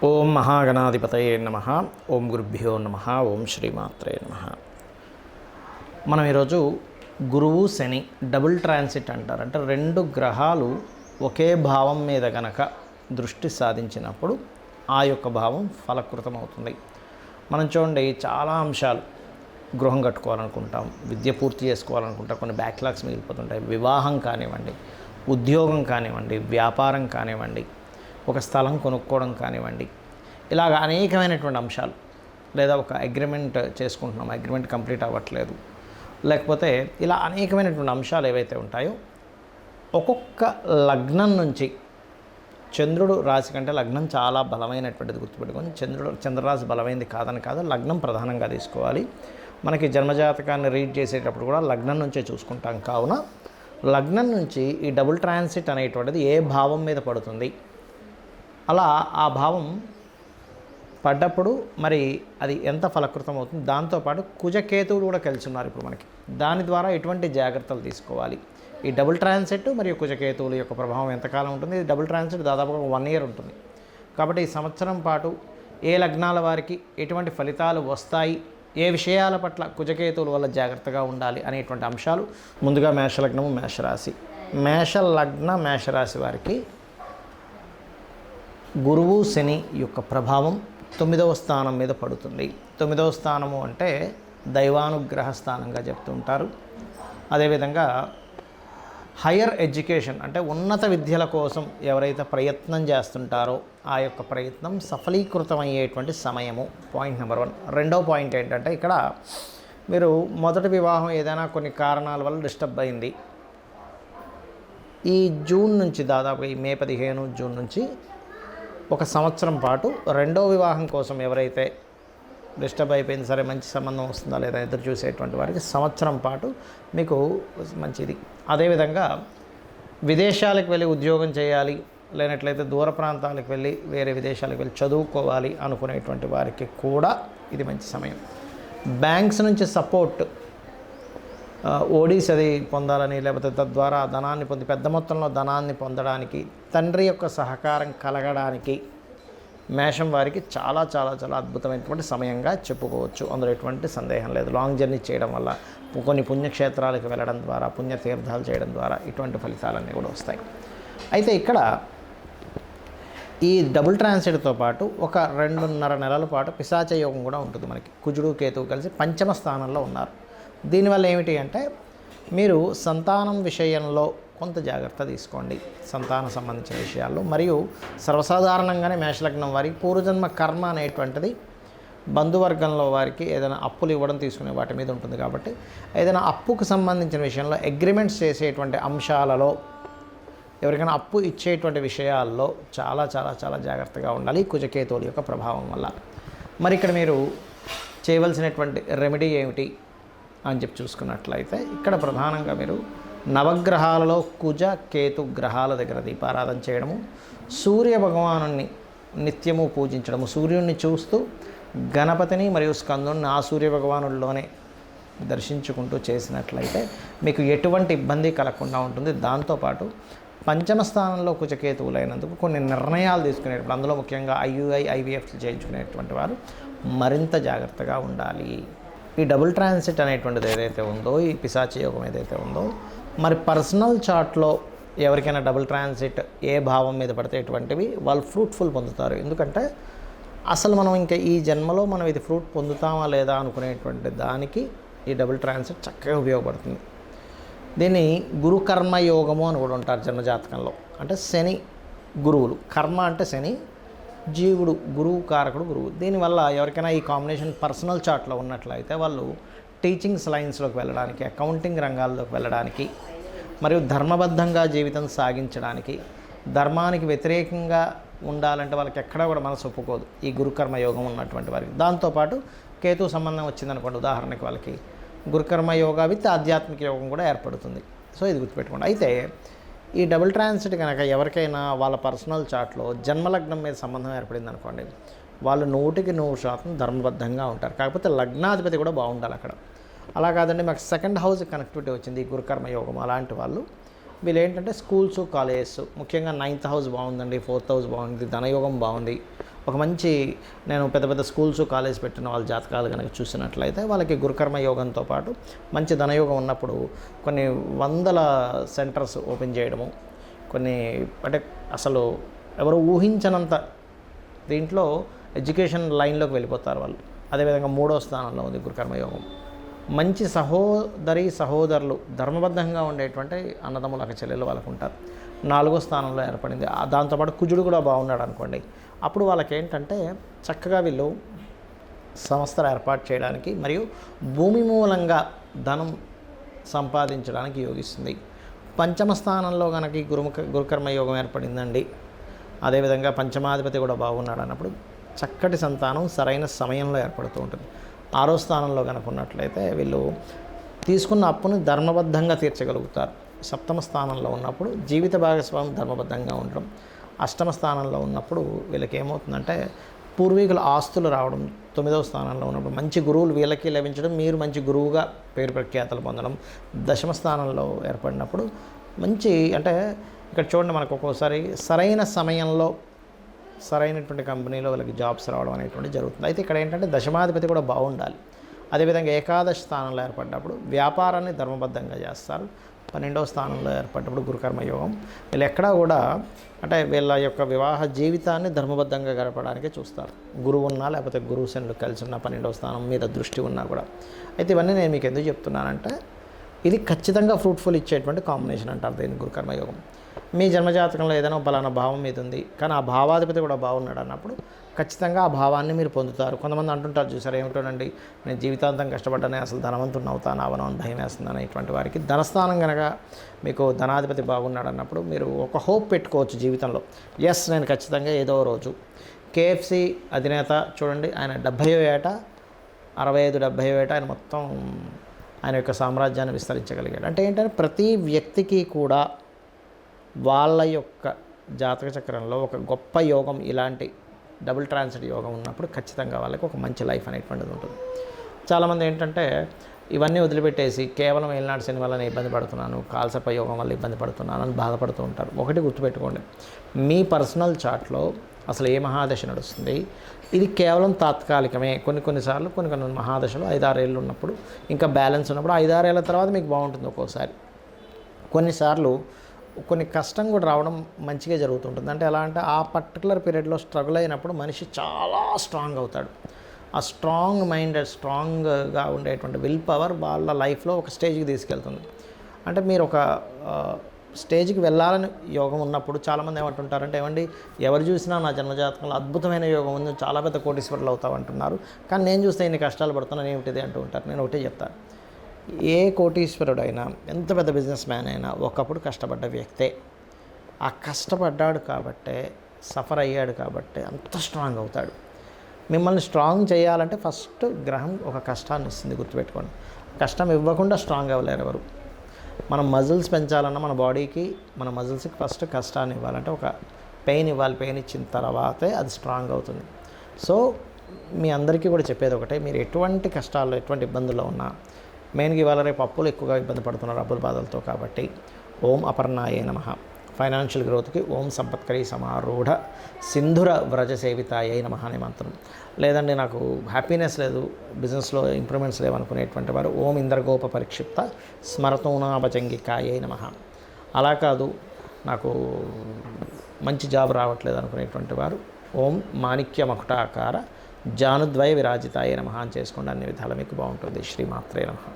ఓం మహాగణాధిపతయే నమః. ఓం గురుభ్యో నమః. ఓం శ్రీమాత్రే నమః. మనం ఈరోజు గురువు శని డబుల్ ట్రాన్సిట్ అంటారు. అంటే రెండు గ్రహాలు ఒకే భావం మీద గనక దృష్టి సాధించినప్పుడు ఆ యొక్క భావం ఫలకృతం అవుతుంది. మనం చూడండి, చాలా అంశాలు, గృహం కట్టుకోవాలనుకుంటాం, విద్య పూర్తి చేసుకోవాలనుకుంటాం, కొన్ని బ్యాక్లాగ్స్ మిగిలిపోతుంటాయి. వివాహం కానివ్వండి, ఉద్యోగం కానివ్వండి, వ్యాపారం కానివ్వండి, ఒక స్థలం కొనుక్కోవడం కానివ్వండి, ఇలాగ అనేకమైనటువంటి అంశాలు. లేదా ఒక అగ్రిమెంట్ చేసుకుంటున్నాం, అగ్రిమెంట్ కంప్లీట్ అవ్వట్లేదు, లేకపోతే ఇలా అనేకమైనటువంటి అంశాలు ఏవైతే ఉంటాయో, ఒక్కొక్క లగ్నం నుంచి చంద్రుడు రాశి కంటే లగ్నం చాలా బలమైనటువంటిది గుర్తుపెట్టుకొని, చంద్రరాశి బలమైనది కాదని కాదు, లగ్నం ప్రధానంగా తీసుకోవాలి. మనకి జన్మజాతకాన్ని రీడ్ చేసేటప్పుడు కూడా లగ్నం నుంచే చూసుకుంటాం. కావున లగ్నం నుంచి ఈ డబుల్ ట్రాన్సిట్ అనేటువంటిది ఏ భావం మీద పడుతుంది, అలా ఆ భావం పడ్డప్పుడు మరి అది ఎంత ఫలకృతం అవుతుంది. దాంతోపాటు కుజకేతువులు కూడా కలిసి ఉన్నారు ఇప్పుడు మనకి. దాని ద్వారా ఎటువంటి జాగ్రత్తలు తీసుకోవాలి, ఈ డబుల్ ట్రాన్సిట్ మరియు కుజకేతువుల యొక్క ప్రభావం ఎంతకాలం ఉంటుంది. ఈ డబుల్ ట్రాన్సిట్ దాదాపుగా 1 year ఉంటుంది. కాబట్టి ఈ సంవత్సరం పాటు ఏ లగ్నాల వారికి ఎటువంటి ఫలితాలు వస్తాయి, ఏ విషయాల పట్ల కుజకేతువుల వల్ల జాగ్రత్తగా ఉండాలి అనేటువంటి అంశాలు. ముందుగా మేషలగ్నము, మేషరాశి. మేషలగ్న మేషరాశి వారికి గురువు శని యొక్క ప్రభావం 9వ స్థానం మీద పడుతుంది. 9వ స్థానము అంటే దైవానుగ్రహ స్థానంగా చెప్తుంటారు. అదేవిధంగా హయ్యర్ ఎడ్యుకేషన్ అంటే ఉన్నత విద్యల కోసం ఎవరైతే ప్రయత్నం చేస్తుంటారో ఆ యొక్క ప్రయత్నం సఫలీకృతమయ్యేటువంటి సమయము. Point number 1. రెండవ పాయింట్ ఏంటంటే, ఇక్కడ మీరు మొదటి వివాహం ఏదైనా కొన్ని కారణాల వల్ల డిస్టర్బ్ అయింది. ఈ జూన్ నుంచి, దాదాపు ఈ మే 15 జూన్ నుంచి ఒక సంవత్సరం పాటు రెండో వివాహం కోసం ఎవరైతే డిస్టర్బ్ అయిపోయింది, సరే మంచి సంబంధం వస్తుందా లేదా ఎదురు చూసేటువంటి వారికి సంవత్సరం పాటు మీకు మంచిది. అదేవిధంగా విదేశాలకు వెళ్ళి ఉద్యోగం చేయాలి, లేనట్లయితే దూర ప్రాంతాలకు వెళ్ళి వేరే విదేశాలకు వెళ్ళి చదువుకోవాలి అనుకునేటువంటి వారికి కూడా ఇది మంచి సమయం. బ్యాంక్స్ నుంచి సపోర్ట్, ఓడీస్ అది పొందాలని, లేకపోతే తద్వారా ధనాన్ని పొంది పెద్ద మొత్తంలో ధనాన్ని పొందడానికి, తండ్రి యొక్క సహకారం కలగడానికి మేషం వారికి చాలా చాలా చాలా అద్భుతమైనటువంటి సమయంగా చెప్పుకోవచ్చు. అందులో ఎటువంటి సందేహం లేదు. లాంగ్ జర్నీ చేయడం వల్ల, కొన్ని పుణ్యక్షేత్రాలకు వెళ్ళడం ద్వారా, పుణ్యతీర్థాలు చేయడం ద్వారా ఇటువంటి ఫలితాలన్నీ కూడా వస్తాయి. అయితే ఇక్కడ ఈ డబుల్ ట్రాన్సిట్తో పాటు ఒక 2.5 నెలల పాటు పిశాచ యోగం కూడా ఉంటుంది మనకి. కుజుడు కేతువు కలిసి పంచమ స్థానంలో ఉన్నారు. దీనివల్ల ఏమిటి అంటే, మీరు సంతానం విషయంలో కొంత జాగ్రత్త తీసుకోండి, సంతానం సంబంధించిన విషయాల్లో. మరియు సర్వసాధారణంగానే మేషలగ్నం వారికి పూర్వజన్మ కర్మ అనేటువంటిది బంధువర్గంలో వారికి ఏదైనా అప్పులు ఇవ్వడం, తీసుకునే వాటి మీద ఉంటుంది. కాబట్టి ఏదైనా అప్పుకు సంబంధించిన విషయంలో అగ్రిమెంట్స్ చేసేటువంటి అంశాలలో, ఎవరికైనా అప్పు ఇచ్చేటువంటి విషయాల్లో చాలా చాలా చాలా జాగ్రత్తగా ఉండాలి కుజకేతువుల యొక్క ప్రభావం వల్ల. మరి ఇక్కడ మీరు చేయవలసినటువంటి రెమెడీ ఏమిటి అని చెప్పి చూసుకున్నట్లయితే, ఇక్కడ ప్రధానంగా మీరు నవగ్రహాలలో కుజ కేతు గ్రహాల దగ్గర దీపారాధన చేయడము, సూర్య భగవానుని నిత్యము పూజించడము, సూర్యుడిని చూస్తూ గణపతిని మరియు స్కందుని ఆ సూర్య భగవానుల్లోనే దర్శించుకుంటూ చేసినట్లయితే మీకు ఎటువంటి ఇబ్బంది కలగకుండా ఉంటుంది. దాంతోపాటు పంచమ స్థానంలో కుజకేతువులైనందుకు కొన్ని నిర్ణయాలు తీసుకునేటప్పుడు, అందులో ముఖ్యంగా IUI IVF చేయించుకునేటువంటి వారు మరింత జాగ్రత్తగా ఉండాలి. ఈ డబుల్ ట్రాన్సిట్ అనేటువంటిది ఏదైతే ఉందో, ఈ పిశాచ యోగం ఏదైతే ఉందో, మరి పర్సనల్ చార్ట్లో ఎవరికైనా డబుల్ ట్రాన్సిట్ ఏ భావం మీద పడితే ఇటువంటివి వాళ్ళు ఫ్రూట్ఫుల్ పొందుతారు. ఎందుకంటే అసలు మనం ఇంకా ఈ జన్మలో మనం ఇది ఫ్రూట్ పొందుతామా లేదా అనుకునేటువంటి దానికి ఈ డబుల్ ట్రాన్సిట్ చక్కగా ఉపయోగపడుతుంది. దీన్ని గురుకర్మ యోగము అని కూడా ఉంటారు జన్మజాతకంలో. అంటే శని గురువులు, కర్మ అంటే శని, జీవుడు గురువు, కారకుడు గురువు. దీనివల్ల ఎవరికైనా ఈ కాంబినేషన్ పర్సనల్ చార్ట్లో ఉన్నట్లయితే వాళ్ళు టీచింగ్స్ లైన్స్లోకి వెళ్ళడానికి, అకౌంటింగ్ రంగాల్లోకి వెళ్ళడానికి, మరియు ధర్మబద్ధంగా జీవితం సాగించడానికి, ధర్మానికి వ్యతిరేకంగా ఉండాలంటే వాళ్ళకి ఎక్కడా కూడా మనసు ఒప్పుకోదు ఈ గురుకర్మ యోగం ఉన్నటువంటి వారికి. దాంతోపాటు కేతు సంబంధం వచ్చిందనుకోండి, ఉదాహరణకి వాళ్ళకి గురుకర్మ యోగా విత్ ఆధ్యాత్మిక యోగం కూడా ఏర్పడుతుంది. సో ఇది గుర్తుపెట్టుకోండి. అయితే ఈ డబుల్ ట్రాన్సిట్ కనుక ఎవరికైనా వాళ్ళ పర్సనల్ చార్ట్లో జన్మలగ్నం మీద సంబంధం ఏర్పడింది అనుకోండి, వాళ్ళు 100% ధర్మబద్ధంగా ఉంటారు. కాకపోతే లగ్నాధిపతి కూడా బాగుండాలి అక్కడ. అలా కాదండి, మాకు సెకండ్ హౌస్ కనెక్టివిటీ వచ్చింది ఈ గురుకర్మ యోగం, అలాంటి వాళ్ళు వీళ్ళు ఏంటంటే స్కూల్స్, కాలేజెస్, ముఖ్యంగా 9th హౌస్ బాగుందండి, 4th హౌస్ బాగుంది, ధనయోగం బాగుంది, ఒక మంచి నేను పెద్ద పెద్ద స్కూల్స్ కాలేజ్ పెట్టిన వాళ్ళ జాతకాలు కనుక చూసినట్లయితే వాళ్ళకి గురుకర్మ యోగంతో పాటు మంచి ధనయోగం ఉన్నప్పుడు కొన్ని వందల సెంటర్స్ ఓపెన్ చేయడము, కొన్ని అంటే అసలు ఎవరు ఊహించనంత దీంట్లో ఎడ్యుకేషన్ లైన్లోకి వెళ్ళిపోతారు వాళ్ళు. అదేవిధంగా 3వ స్థానంలో ఉంది గురుకర్మయోగం. మంచి సహోదరులు ధర్మబద్ధంగా ఉండేటువంటి అన్నదమ్ములు అక్క చెల్లెలు వాళ్ళకు ఉంటారు. 4వ స్థానంలో ఏర్పడింది. దాంతోపాటు కుజుడు కూడా బాగున్నాడు అనుకోండి, అప్పుడు వాళ్ళకి ఏంటంటే చక్కగా వీళ్ళు సంస్థలు ఏర్పాటు చేయడానికి మరియు భూమి మూలంగా ధనం సంపాదించడానికి యోగిస్తుంది. 5వ స్థానంలో కనుక గురుకర్మ యోగం ఏర్పడిందండి, అదేవిధంగా పంచమాధిపతి కూడా బాగున్నాడు అన్నప్పుడు చక్కటి సంతానం సరైన సమయంలో ఏర్పడుతూ ఉంటుంది. 6వ స్థానంలో కనుక ఉన్నట్లయితే వీళ్ళు తీసుకున్న అప్పును ధర్మబద్ధంగా తీర్చగలుగుతారు. 7వ స్థానంలో ఉన్నప్పుడు జీవిత భాగస్వామి ధర్మబద్ధంగా ఉండడం. 8వ స్థానంలో ఉన్నప్పుడు వీళ్ళకి ఏమవుతుందంటే పూర్వీకుల ఆస్తులు రావడం. 9వ స్థానంలో ఉన్నప్పుడు మంచి గురువులు వీళ్ళకి లభించడం, మీరు మంచి గురువుగా పేరు ప్రఖ్యాతలు పొందడం. 10వ స్థానంలో ఏర్పడినప్పుడు మంచి అంటే ఇక్కడ చూడండి, మనకు ఒక్కోసారి సరైన సమయంలో సరైనటువంటి కంపెనీలో వాళ్ళకి జాబ్స్ రావడం అనేటువంటి జరుగుతుంది. అయితే ఇక్కడ ఏంటంటే దశమాధిపతి కూడా బాగుండాలి. అదేవిధంగా ఏకాదశ స్థానంలో ఏర్పడినప్పుడు వ్యాపారాన్ని ధర్మబద్ధంగా చేస్తారు. 12వ స్థానంలో ఏర్పడినప్పుడు గురుకర్మ యోగం. వీళ్ళు ఎక్కడా కూడా అంటే వీళ్ళ యొక్క వివాహ జీవితాన్ని ధర్మబద్ధంగా గడపడానికే చూస్తారు. గురువు ఉన్నా లేకపోతే గురువు శనులు కలిసి ఉన్న 12వ స్థానం మీద దృష్టి ఉన్నా కూడా. అయితే ఇవన్నీ నేను మీకు ఎందుకు చెప్తున్నానంటే ఇది ఖచ్చితంగా ఫ్రూట్ఫుల్ ఇచ్చేటువంటి కాంబినేషన్ అంటారు దీన్ని గురుకర్మ యోగం. మీ జన్మజాతకంలో ఏదైనా పలానా భావం మీద ఉంది, కానీ ఆ భావాధిపతి కూడా బాగున్నాడు అన్నప్పుడు ఖచ్చితంగా ఆ భావాన్ని మీరు పొందుతారు. కొంతమంది అంటుంటారు చూసారు, ఏమిటోనండి నేను జీవితాంతం కష్టపడ్డానే అసలు ధనవంతుని అవుతాను అవను అని భయం వేస్తుంది అనేటువంటి వారికి ధనస్థానం కనుక మీకు ధనాధిపతి బాగున్నాడు అన్నప్పుడు మీరు ఒక హోప్ పెట్టుకోవచ్చు జీవితంలో. ఎస్, నేను ఖచ్చితంగా ఏదో రోజు కేఎఫ్సి అధినేత చూడండి, ఆయన 70వ ఏట 65-70వ ఏట ఆయన మొత్తం ఆయన యొక్క సామ్రాజ్యాన్ని విస్తరించగలిగాడు. అంటే ఏంటంటే ప్రతి వ్యక్తికి కూడా వాళ్ళ యొక్క జాతక చక్రంలో ఒక గొప్ప యోగం, ఇలాంటి డబుల్ ట్రాన్సిట్ యోగం ఉన్నప్పుడు ఖచ్చితంగా వాళ్ళకి ఒక మంచి లైఫ్ అనేటువంటిది ఉంటుంది. చాలామంది ఏంటంటే ఇవన్నీ వదిలిపెట్టేసి కేవలం ఏలినాటి శని వల్ల ఇబ్బంది పడుతున్నాను, కాల్సర్ప యోగం వల్ల ఇబ్బంది పడుతున్నాను అని బాధపడుతూ ఉంటారు. ఒకటి గుర్తుపెట్టుకోండి, మీ పర్సనల్ చార్ట్లో అసలు ఏ మహాదశ నడుస్తుంది, ఇది కేవలం తాత్కాలికమే. కొన్నిసార్లు కొన్ని మహాదశలు 5-6 ఏళ్ళు ఉన్నప్పుడు ఇంకా బ్యాలెన్స్ ఉన్నప్పుడు 5-6 ఏళ్ళ తర్వాత మీకు బాగుంటుంది. ఒక్కోసారి కొన్నిసార్లు కొన్ని కష్టం కూడా రావడం మంచిగా జరుగుతుంటుంది. అంటే ఎలా అంటే ఆ పర్టికులర్ పీరియడ్లో స్ట్రగుల్ అయినప్పుడు మనిషి చాలా స్ట్రాంగ్ అవుతాడు. ఆ స్ట్రాంగ్ మైండ్, స్ట్రాంగ్గా ఉండేటువంటి విల్ పవర్ వాళ్ళ లైఫ్లో ఒక స్టేజ్కి తీసుకెళ్తుంది. అంటే మీరు ఒక స్టేజ్కి వెళ్ళాలని యోగం ఉన్నప్పుడు చాలామంది ఏమంటుంటారంటే, ఏమండి ఎవరు చూసినా నా జన్మజాతకంలో అద్భుతమైన యోగం ఉంది, చాలా పెద్ద కోటీశ్వరులు అవుతావు అంటున్నారు, కానీ నేను చూస్తే ఇన్ని కష్టాలు పడుతున్నాను ఏమిటిది అంటూ ఉంటారు. నేను ఒకటే చెప్తాను, ఏ కోటీశ్వరుడైనా ఎంత పెద్ద బిజినెస్ మ్యాన్ అయినా ఒకప్పుడు కష్టపడ్డ వ్యక్తే. ఆ కష్టపడ్డాడు కాబట్టే, సఫర్ అయ్యాడు కాబట్టే అంత స్ట్రాంగ్ అవుతాడు. మిమ్మల్ని స్ట్రాంగ్ చేయాలంటే ఫస్ట్ గ్రహం ఒక కష్టాన్ని ఇస్తుంది, గుర్తుపెట్టుకోండి. కష్టం ఇవ్వకుండా స్ట్రాంగ్ అవ్వలేరు ఎవరు. మనం మజిల్స్ పెంచాలన్నా మన బాడీకి, మన మజిల్స్కి ఫస్ట్ కష్టాన్ని ఇవ్వాలంటే ఒక పెయిన్ ఇవ్వాలి. పెయిన్ ఇచ్చిన తర్వాతే అది స్ట్రాంగ్ అవుతుంది. సో మీ అందరికీ కూడా చెప్పేది ఒకటే, మీరు ఎటువంటి కష్టాల్లో ఎటువంటి ఇబ్బందుల్లో ఉన్నా, మెయిన్గా ఇవాళ రేపు అప్పులు ఎక్కువగా ఇబ్బంది పడుతున్నారు అప్పుల బాధలతో, కాబట్టి ఓం అపర్ణాయే నమః. ఫైనాన్షియల్ గ్రోత్కి ఓం సంపత్కరీ సమారూఢ సింధుర వ్రజ సేవితాయే నమః అనే మంత్రం. లేదండి నాకు హ్యాపీనెస్ లేదు, బిజినెస్లో ఇంప్రూవ్మెంట్స్ లేవనుకునేటువంటి వారు ఓం ఇంద్రగోప పరిక్షిప్త స్మరతోనాభజంగికాయే నమః. అలా కాదు నాకు మంచి జాబ్ రావట్లేదు అనుకునేటువంటి వారు ఓం మాణిక్య మకుటాకార జానుద్వయ విరాజితాయే నమః అని చేసుకోండి. అన్ని విధాలు మీకు బాగుంటుంది. శ్రీమాత్రే నమః.